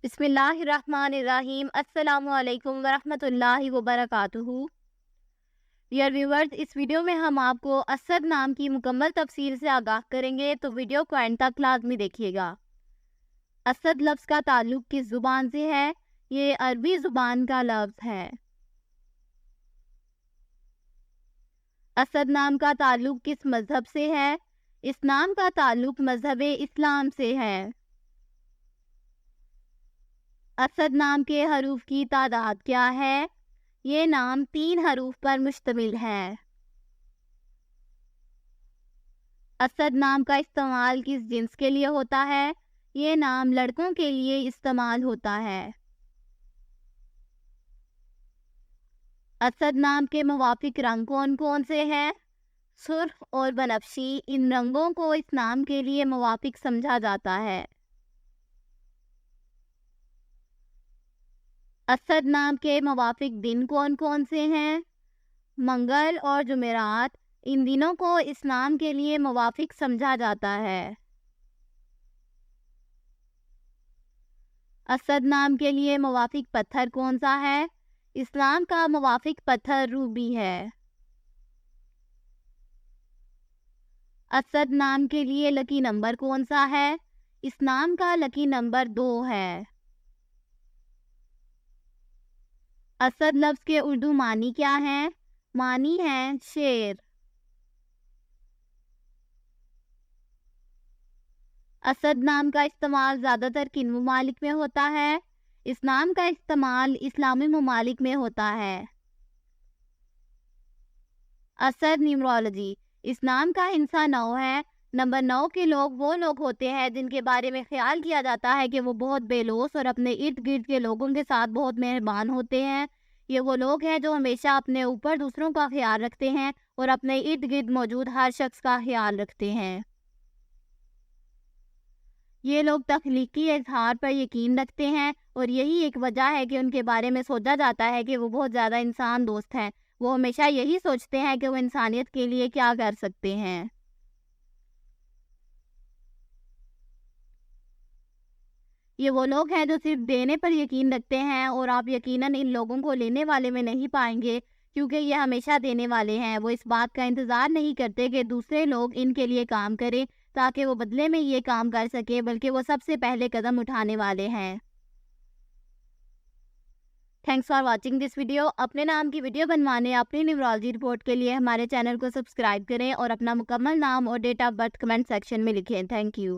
بسم اللہ الرحمن الرحیم۔ السلام علیکم ورحمۃ اللہ وبرکاتہ۔ ڈیئر ویورز، اس ویڈیو میں ہم آپ کو اسد نام کی مکمل تفسیر سے آگاہ کریں گے، تو ویڈیو کو اینڈ تک لازمی دیکھیے گا۔ اسد لفظ کا تعلق کس زبان سے ہے؟ یہ عربی زبان کا لفظ ہے۔ اسد نام کا تعلق کس مذہب سے ہے؟ اس نام کا تعلق مذہب اسلام سے ہے۔ اسد نام کے حروف کی تعداد کیا ہے؟ یہ نام 3 حروف پر مشتمل ہے۔ اسد نام کا استعمال کس جنس کے لیے ہوتا ہے؟ یہ نام لڑکوں کے لیے استعمال ہوتا ہے۔ اسد نام کے موافق رنگ کون کون سے ہیں؟ سرخ اور بنفشی، ان رنگوں کو اس نام کے لیے موافق سمجھا جاتا ہے۔ اسد نام کے موافق دن کون کون سے ہیں؟ منگل اور جمعرات، ان دنوں کو اس نام کے لیے موافق سمجھا جاتا ہے۔ اسد نام کے لیے موافق پتھر کون سا ہے؟ اسلام کا موافق پتھر روبی ہے۔ اسد نام کے لیے لکی نمبر کون سا ہے؟ اس نام کا لکی نمبر 2 ہے۔ اسد لفظ کے اردو معنی کیا ہیں؟ معنی ہیں شیر۔ اسد نام کا استعمال زیادہ تر کن ممالک میں ہوتا ہے؟ اس نام کا استعمال اسلامی ممالک میں ہوتا ہے۔ اسد نیمرولوجی، اس نام کا ہندسہ 9 ہے۔ نمبر 9 کے لوگ وہ لوگ ہوتے ہیں جن کے بارے میں خیال کیا جاتا ہے کہ وہ بہت بے لوث اور اپنے ارد گرد کے لوگوں کے ساتھ بہت مہربان ہوتے ہیں۔ یہ وہ لوگ ہیں جو ہمیشہ اپنے اوپر دوسروں کا خیال رکھتے ہیں اور اپنے ارد گرد موجود ہر شخص کا خیال رکھتے ہیں۔ یہ لوگ تخلیقی اظہار پر یقین رکھتے ہیں اور یہی ایک وجہ ہے کہ ان کے بارے میں سوچا جاتا ہے کہ وہ بہت زیادہ انسان دوست ہیں۔ وہ ہمیشہ یہی سوچتے ہیں کہ وہ انسانیت کے لیے کیا کر سکتے ہیں۔ یہ وہ لوگ ہیں جو صرف دینے پر یقین رکھتے ہیں، اور آپ یقیناً ان لوگوں کو لینے والے میں نہیں پائیں گے، کیونکہ یہ ہمیشہ دینے والے ہیں۔ وہ اس بات کا انتظار نہیں کرتے کہ دوسرے لوگ ان کے لیے کام کریں تاکہ وہ بدلے میں یہ کام کر سکے، بلکہ وہ سب سے پہلے قدم اٹھانے والے ہیں۔ Thanks for watching this video. اپنے نام کی ویڈیو بنوانے اپنی نیورولوجی رپورٹ کے لیے ہمارے چینل کو سبسکرائب کریں اور اپنا مکمل نام اور date of birth comment section میں لکھیں۔ Thank you.